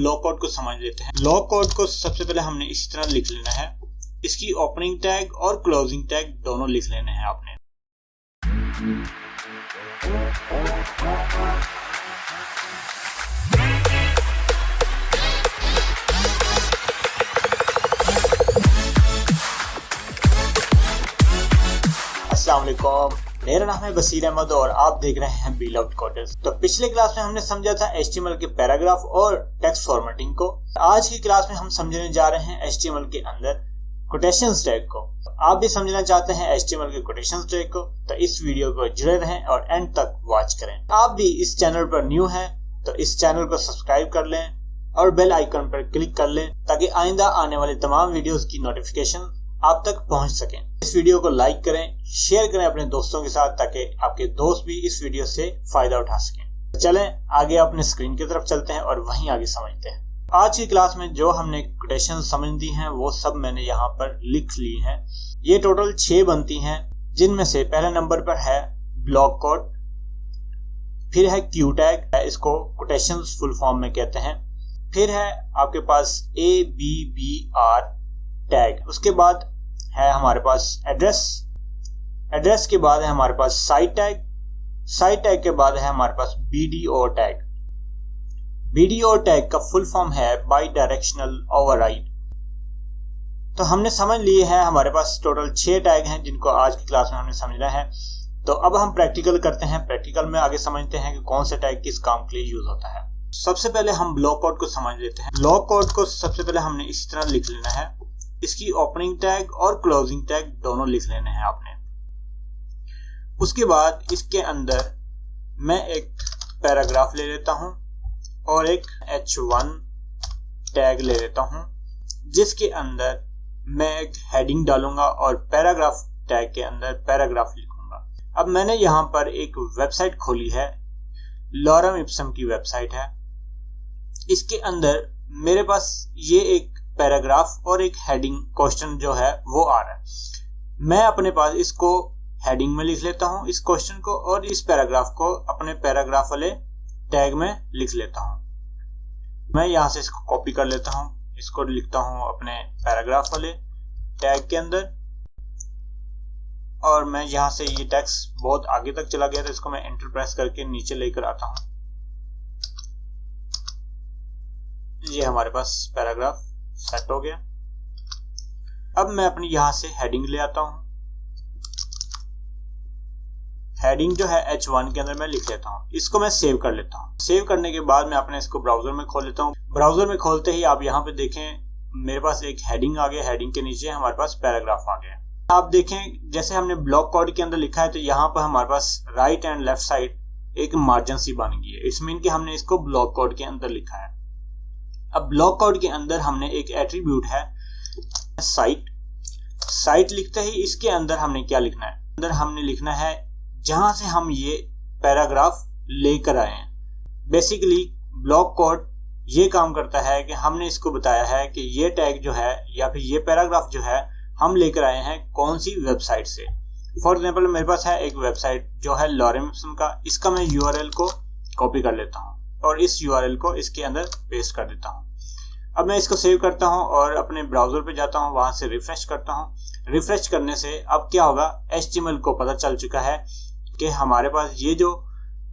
Block code को समझ लेते हैं। ब्लॉक कोड को सबसे पहले हमने इस तरह लिख लेना है। इसकी ओपनिंग टैग और क्लोजिंग टैग दोनों लिख लेने हैं आपने। अस्सलाम वालेकुम, मेरा नाम है बसीर अहमद और आप देख रहे हैं बीलव्ड कोडर्स। तो पिछले क्लास में हमने समझा था HTML के पैराग्राफ और टेक्स्ट फॉर्मेटिंग को। आज की क्लास में हम समझने जा रहे हैं HTML के अंदर कोटेशंस टैग को। आप भी समझना चाहते हैं HTML के कोटेशंस टैग को, तो इस वीडियो को जुड़े रहें और एंड तक वॉच करें। आप भी इस चैनल पर न्यू हैं तो इस चैनल को सब्सक्राइब कर लें और बेल आइकन पर क्लिक कर लें ताकि आइंदा आने वाले तमाम वीडियोस की नोटिफिकेशन आप तक पहुंच सकें। इस वीडियो को लाइक करें, शेयर करें अपने दोस्तों के साथ ताकि आपके दोस्त भी इस वीडियो से फायदा उठा सकें। चलें आगे अपने स्क्रीन की तरफ चलते हैं और वहीं आगे समझते हैं। आज की क्लास में जो हमने कोटेशन समझ दी हैं वो सब मैंने यहाँ पर लिख ली हैं। ये टोटल 6 बनती हैं, जिनमें से पहले नंबर पर है ब्लॉक कोड, फिर है क्यू टैग, इसको कोटेशन फुल फॉर्म में कहते हैं, फिर है आपके पास ABBR टैग, उसके बाद है हमारे पास एड्रेस के बाद है हमारे पास साइट टैग के बाद है हमारे पास BDO टैग का फुल फॉर्म है बाई डायरेक्शनल ओवरराइड। तो हमने समझ लिए हैं, हमारे पास टोटल 6 टैग हैं जिनको आज की क्लास में हमने समझना है। तो अब हम प्रैक्टिकल करते हैं। प्रैक्टिकल में आगे समझते हैं कि कौन सा टैग किस काम के लिए यूज होता है। सबसे पहले हम ब्लॉक कोड को समझ लेते हैं। ब्लॉक कोड को सबसे पहले हमने इस तरह लिख लेना है। इसकी ओपनिंग टैग और क्लोजिंग टैग दोनों लिख लेने हैं आपने। उसके बाद इसके अंदर मैं एक पैराग्राफ ले लेता हूं और एक H1 टैग ले लेता हूं, जिसके अंदर मैं एक हेडिंग डालूंगा और पैराग्राफ टैग के अंदर पैराग्राफ लिखूंगा। अब मैंने यहां पर एक वेबसाइट खोली है, लॉरम इप्सम की वेबसाइट है। इसके अंदर मेरे पास ये एक पैराग्राफ और एक हेडिंग क्वेश्चन जो है वो आ रहा है। मैं अपने पास इसको हेडिंग में लिख लेता हूं इस क्वेश्चन को, और इस पैराग्राफ को अपने पैराग्राफ वाले टैग में लिख लेता हूं। मैं यहां से इसको कॉपी कर लेता हूं, इसको लिखता हूं अपने पैराग्राफ वाले टैग के अंदर, और मैं यहां से ये टेक्स्ट बहुत आगे तक चला गया तो इसको मैं एंटर प्रेस करके नीचे लेकर आता हूं। ये हमारे पास पैराग्राफ सेट हो गया। अब मैं अपनी यहां से हेडिंग ले आता हूं। हेडिंग जो है H1 के अंदर मैं लिख लेता हूं। इसको मैं सेव कर लेता हूं। सेव करने के बाद मैं अपने इसको ब्राउजर में खोल लेता हूं। ब्राउजर में खोलते ही आप यहां पे देखें मेरे पास एक हेडिंग आ गया। हेडिंग के नीचे हमारे पास पैराग्राफ आ गया। आप देखें जैसे हमने ब्लॉक कोड के अंदर लिखा है तो यहाँ पर हमारे पास राइट एंड लेफ्ट साइड एक मार्जिन सी बन गई है। इसमें कि हमने इसको ब्लॉक कोड के अंदर लिखा है। अब ब्लॉक कोड के अंदर हमने एक एट्रीब्यूट है साइट लिखते ही इसके अंदर हमने क्या लिखना है, अंदर हमने लिखना है जहां से हम ये पैराग्राफ लेकर आए हैं। बेसिकली ब्लॉक कोड ये काम करता है कि हमने इसको बताया है कि ये टैग जो है या फिर ये पैराग्राफ जो है हम लेकर आए हैं कौन सी वेबसाइट से। फॉर एग्जांपल मेरे पास है एक वेबसाइट जो है लॉरम इप्सम का। इसका मैं URL को कॉपी कर लेता हूं और इस URL को इसके अंदर पेस्ट कर देता हूं। अब मैं इसको सेव करता हूं और अपने ब्राउजर पे जाता हूं, वहां से रिफ्रेश करता हूं। रिफ्रेश करने से अब क्या होगा, HTML को पता चल चुका है कि हमारे पास ये जो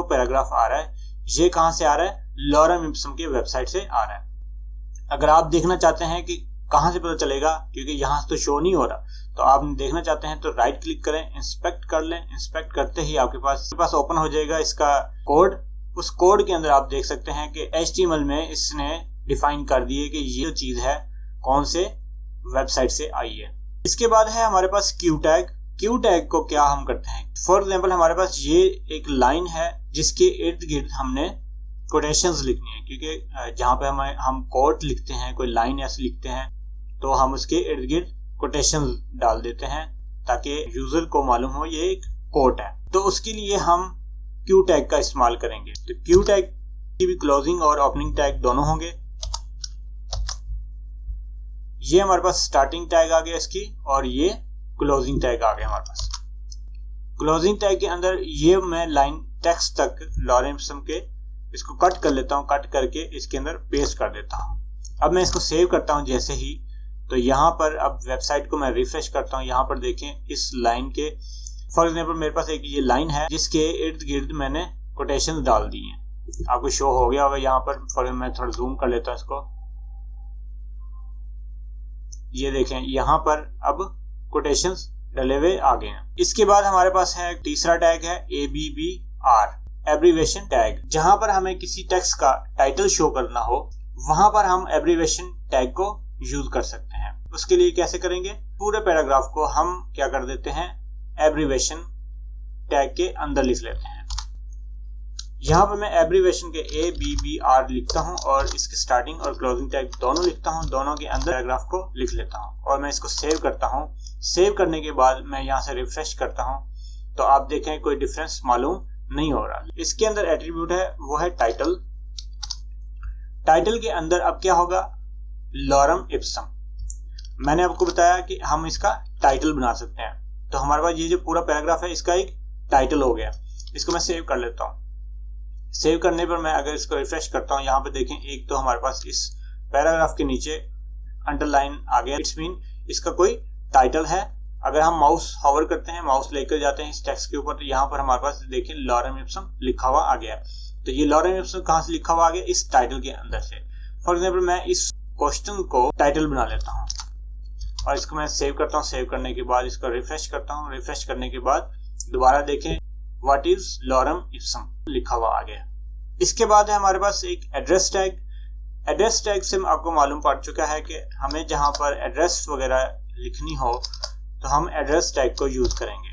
पैराग्राफ आ रहा है ये कहां से आ रहा है, लॉरम इप्सम की वेबसाइट से आ रहा है। अगर आप देखना चाहते हैं कि कहां से पता चलेगा, क्योंकि यहां तो शो नहीं हो रहा, तो आप देखना चाहते हैं तो राइट क्लिक करें, इंस्पेक्ट कर लें। इंस्पेक्ट करते ही आपके पास ओपन हो जाएगा इसका कोड। उस कोड के अंदर आप देख सकते हैं कि HTML में इसने डिफाइन कर दिए कि ये चीज है कौन से वेबसाइट से आई है। इसके बाद है हमारे पास क्यू टैग को क्या हम करते हैं, फॉर एग्जांपल हमारे पास ये एक लाइन है जिसके इर्द गिर्द हमने कोटेशंस लिखनी है, क्योंकि जहां पे हम कोट लिखते हैं, कोई लाइन ऐसे लिखते हैं तो हम उसके इर्द गिर्द कोटेशंस डाल देते हैं ताकि यूजर को मालूम हो ये एक कोट है। तो उसके लिए हम क्यू टैग का इस्तेमाल करेंगे। तो क्यू टैग की भी क्लोजिंग और ओपनिंग टैग दोनों होंगे। ये हमारे पास स्टार्टिंग टैग आ गया इसकी, और ये क्लोजिंग टैग आ गया हमारे पास। क्लोजिंग टैग के अंदर ये मैं लाइन टेक्स्ट तक लॉरम इप्सम के इसको कट कर लेता हूँ, कट करके इसके अंदर पेस्ट कर देता हूँ। अब मैं इसको सेव करता हूँ जैसे ही, तो यहाँ पर अब वेबसाइट को मैं रिफ्रेश करता हूँ। यहाँ पर देखें इस लाइन के, फॉर एग्जाम्पल मेरे पास एक ये लाइन है जिसके इर्द गिर्द मैंने कोटेशन डाल दी हैं। आपको शो हो गया होगा यहाँ पर, फॉर मैं थोड़ा जूम कर लेता हूँ इसको। ये देखें यहाँ पर अब कोटेशंस डले हुए आ गए हैं। इसके बाद हमारे पास है तीसरा टैग है ABBR, एब्रीवेशन टैग। जहां पर हमें किसी टेक्स्ट का टाइटल शो करना हो वहां पर हम एब्रीवेशन टैग को यूज कर सकते हैं। उसके लिए कैसे करेंगे, पूरे पैराग्राफ को हम क्या कर देते हैं, एब्रीवेशन टैग के अंदर लिख लेते हैं। यहाँ पर मैं एब्रीवेशन के ABBR लिखता हूँ और इसके स्टार्टिंग और क्लोजिंग टैग दोनों लिखता हूँ, दोनों के अंदर पैराग्राफ को लिख लेता हूँ और मैं इसको सेव करता हूँ। सेव करने के बाद मैं यहाँ से रिफ्रेश करता हूँ तो आप देखें कोई डिफरेंस मालूम नहीं हो रहा। इसके अंदर एट्रीब्यूट है वो है टाइटल। टाइटल के अंदर अब क्या होगा, लॉरम इप्सम। मैंने आपको बताया कि हम इसका टाइटल बना सकते हैं, तो हमारे पास ये जो पूरा पैराग्राफ है इसका एक टाइटल हो गया। इसको मैं सेव कर लेता हूँ। सेव करने पर मैं अगर इसको रिफ्रेश करता हूँ, यहाँ पे देखें एक तो हमारे पास इस पैराग्राफ के नीचे अंडरलाइन आ गया, इट्स मीन इसका कोई टाइटल है। अगर हम माउस हॉवर करते हैं, माउस लेकर जाते हैं इस टेक्स्ट के ऊपर, तो यहाँ पर हमारे पास देखें लॉरम इप्सम लिखा हुआ आ गया। तो ये लॉरम इप्सम कहाँ से लिखा हुआ आ गया, इस टाइटल के अंदर से। फॉर एग्जाम्पल मैं इस क्वेश्चन को टाइटल बना लेता हूँ और इसको मैं सेव करता हूँ। सेव करने के बाद इसको रिफ्रेश करता हूँ। रिफ्रेश करने के बाद दोबारा देखें व्हाट इज लॉरम इप्सम लिखा हुआ आ गया। इसके बाद है हमारे पास एक एड्रेस टैग। एड्रेस टैग से आपको मालूम पड़ चुका है कि हमें जहां पर एड्रेस वगैरह लिखनी हो तो हम एड्रेस टैग को यूज करेंगे।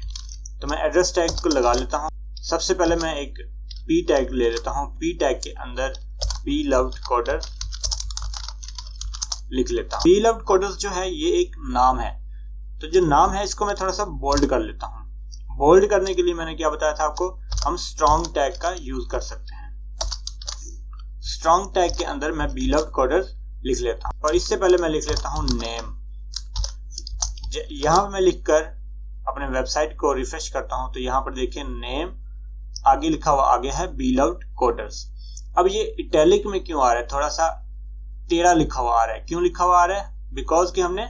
तो मैं एड्रेस टैग को लगा लेता हूं। सबसे पहले मैं एक P टैग ले लेता हूं। P टैग के अंदर Beloved Coder लिख लेता हूं। Beloved Coders जो है ये एक नाम है, तो जो नाम है इसको मैं थोड़ा सा बोल्ड कर लेता हूं। बोल्ड करने के लिए मैंने क्या बताया था आपको, हम स्ट्रॉन्ग टैग का यूज कर सकते हैं। स्ट्रॉन्ग टैग के अंदर मैं Beloved Coders लिख लेता हूं और इससे पहले मैं लिख लेता हूं नेम। यहां पर मैं लिखकर अपने वेबसाइट को रिफ्रेश करता हूं तो यहां पर देखिए नेम आगे लिखा हुआ आ गया है Beloved Coders। अब ये इटैलिक में क्यों आ रहा है, थोड़ा सा टेढ़ा लिखा हुआ आ रहा है। क्यों लिखा हुआ आ रहा है, बिकॉज कि हमने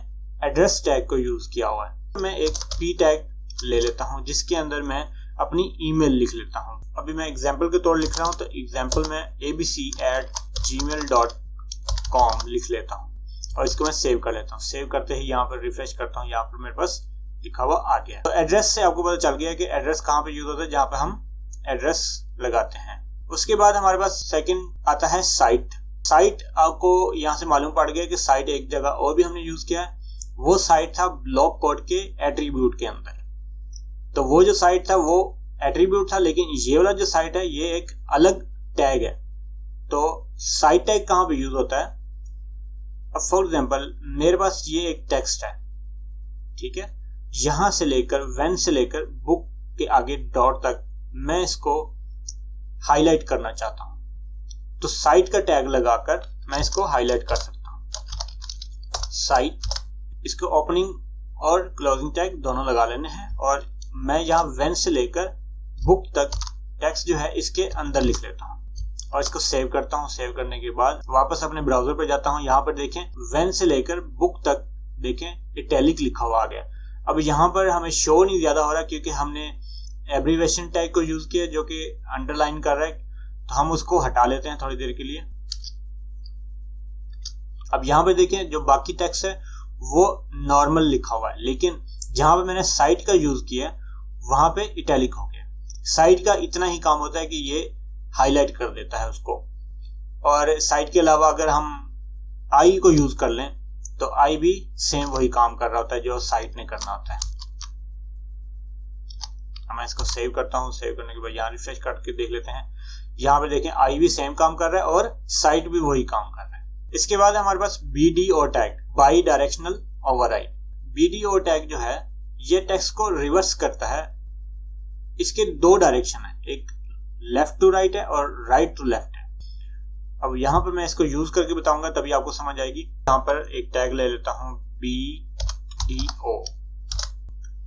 एड्रेस टैग को यूज किया हुआ है। मैं एक P टैग ले लेता हूं जिसके अंदर मैं अपनी ईमेल लिख लेता हूं। अभी मैं एग्जाम्पल के तौर लिख रहा हूं, तो एग्जाम्पल में abc@gmail.com लिख लेता हूं और इसको मैं सेव कर लेता हूं। सेव करते ही यहाँ पर रिफ्रेश करता हूं, यहाँ पर मेरे पास लिखा हुआ आ गया। तो एड्रेस से आपको पता चल गया कि एड्रेस कहाँ पे यूज होता है, जहाँ पे हम एड्रेस लगाते हैं। उसके बाद हमारे पास सेकंड आता है साइट। साइट आपको यहाँ से मालूम पड़ गया कि साइट एक जगह और भी हमने यूज किया है। वो साइट था ब्लॉक कोड के एट्रीब्यूट के अंदर। तो वो जो साइट था वो एट्रीब्यूट था, लेकिन ये वाला जो साइट है ये एक अलग टैग है। तो साइट टैग कहाँ पे यूज होता है, अब फॉर एग्जांपल मेरे पास ये एक टेक्स्ट है, ठीक है, यहां से लेकर व्हेन से लेकर बुक के आगे डॉट तक मैं इसको हाईलाइट करना चाहता हूं, तो साइट का टैग लगाकर मैं इसको हाईलाइट कर सकता हूं। साइट, इसको ओपनिंग और क्लोजिंग टैग दोनों लगा लेने हैं और मैं यहाँ व्हेन से लेकर बुक तक टेक्स्ट जो है इसके अंदर लिख लेता हूँ और इसको सेव करता हूँ। सेव करने के बाद वापस अपने ब्राउजर पे जाता हूँ। यहाँ पर देखें व्हेन से लेकर बुक तक देखें इटैलिक लिखा हुआ आ गया। अब यहाँ पर हमें शो नहीं ज्यादा हो रहा क्योंकि हमने एब्रीवेशन टैग को यूज किया जो कि अंडरलाइन कर रहा है, तो हम उसको हटा लेते हैं थोड़ी देर के लिए। अब यहाँ पे देखें जो बाकी टेक्स्ट है वो नॉर्मल लिखा हुआ है, लेकिन जहां पे मैंने साइट का यूज किया वहां पे इटैलिक हो गया। साइट का इतना ही काम होता है कि ये हाईलाइट कर देता है उसको, और साइट के अलावा अगर हम आई को यूज कर लें तो आई भी सेम वही काम कर रहा होता है जो साइट ने करना होता है। मैं इसको सेव करता हूं। सेव करने के बाद यहाँ रिफ्रेश करके देख लेते हैं। यहाँ पे देखें आई भी सेम काम कर रहा है और साइट भी वही काम कर रहा है। इसके बाद हमारे पास BDO tag, by directional override. BDO tag जो है ये टेक्स्ट को रिवर्स करता है। इसके दो डायरेक्शन है, एक लेफ्ट टू राइट है और राइट टू लेफ्ट है। अब यहाँ पर मैं इसको यूज करके बताऊंगा तभी आपको समझ आएगी। यहाँ पर एक टैग ले लेता हूँ BDO,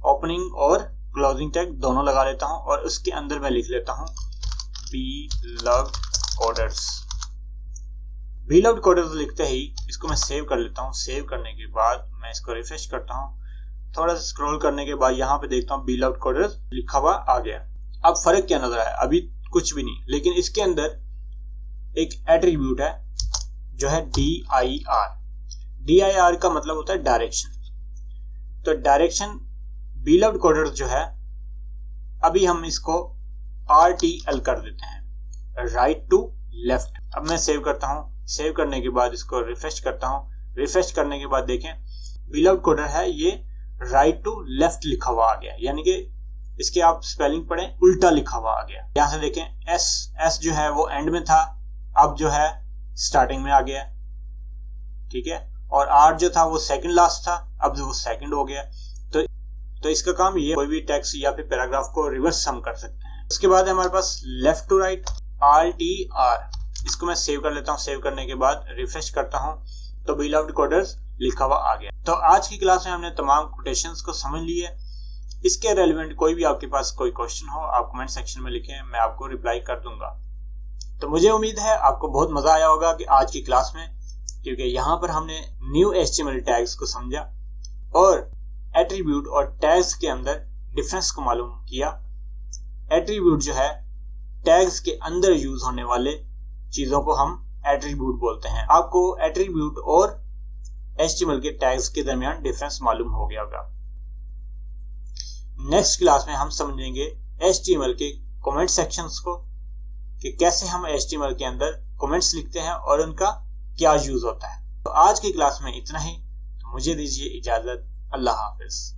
ओपनिंग और क्लोजिंग टैग दोनों लगा लेता हूँ और उसके अंदर मैं लिख लेता हूँ Beloved कोडर्स। बीलव्ड कोडर्स लिखते ही इसको मैं सेव कर लेता हूँ। सेव करने के बाद मैं इसको रिफ्रेश करता हूँ। थोड़ा सा स्क्रॉल करने के बाद यहाँ पे देखता हूँ बीलव्ड कोडर्स लिखा हुआ आ गया। अब फर्क क्या नजर आया? अभी कुछ भी नहीं, लेकिन इसके अंदर एक एट्रीब्यूट है जो है DIR। DIR का मतलब होता है डायरेक्शन। तो डायरेक्शन बीलव्ड कोडर्स जो है, अभी हम इसको RTL कर देते हैं, राइट टू लेफ्ट। अब मैं सेव करता हूँ। सेव करने के बाद इसको रिफ्रेश करता हूँ। रिफ्रेश करने के बाद देखें बीलव्ड कोडर है ये राइट टू लेफ्ट लिखा हुआ आ गया, यानी कि इसके आप स्पेलिंग पढ़ें उल्टा लिखा हुआ आ गया। यहां से देखें S जो है वो एंड में था, अब जो है स्टार्टिंग में आ गया, ठीक है। और R जो था वो सेकंड लास्ट था, अब वो सेकंड हो गया। तो इसका काम ये, कोई भी टेक्स्ट या फिर पैराग्राफ को रिवर्स हम कर सकते हैं। उसके बाद हमारे पास लेफ्ट टू राइट RTR, इसको मैं सेव कर लेता हूँ। सेव करने के बाद रिफ्रेश करता हूँ तो बीलव्ड कोडर्स लिखा हुआ आ गया। तो आज की क्लास में हमने तमाम कोटेशंस को समझ लिए। इसके रेलेवेंट कोई भी आपके पास कोई क्वेश्चन हो आप कमेंट सेक्शन में लिखें, मैं आपको रिप्लाई कर दूंगा। तो मुझे उम्मीद है आपको बहुत मजा आया होगा कि आज की क्लास में, क्योंकि यहाँ पर हमने न्यू HTML टैग्स को समझा और एट्रीब्यूट और टैग्स के अंदर डिफरेंस को मालूम किया। एट्रीब्यूट जो है टैग्स के अंदर यूज होने वाले चीजों को हम एट्रीब्यूट बोलते हैं। आपको एट्रीब्यूट और HTML के टैग्स के दरमियान डिफरेंस मालूम हो गया होगा। नेक्स्ट क्लास में हम समझेंगे HTML के कमेंट सेक्शंस को, कि कैसे हम HTML के अंदर कमेंट्स लिखते हैं और उनका क्या यूज होता है। तो आज की क्लास में इतना ही। तो मुझे दीजिए इजाजत। अल्लाह हाफिज।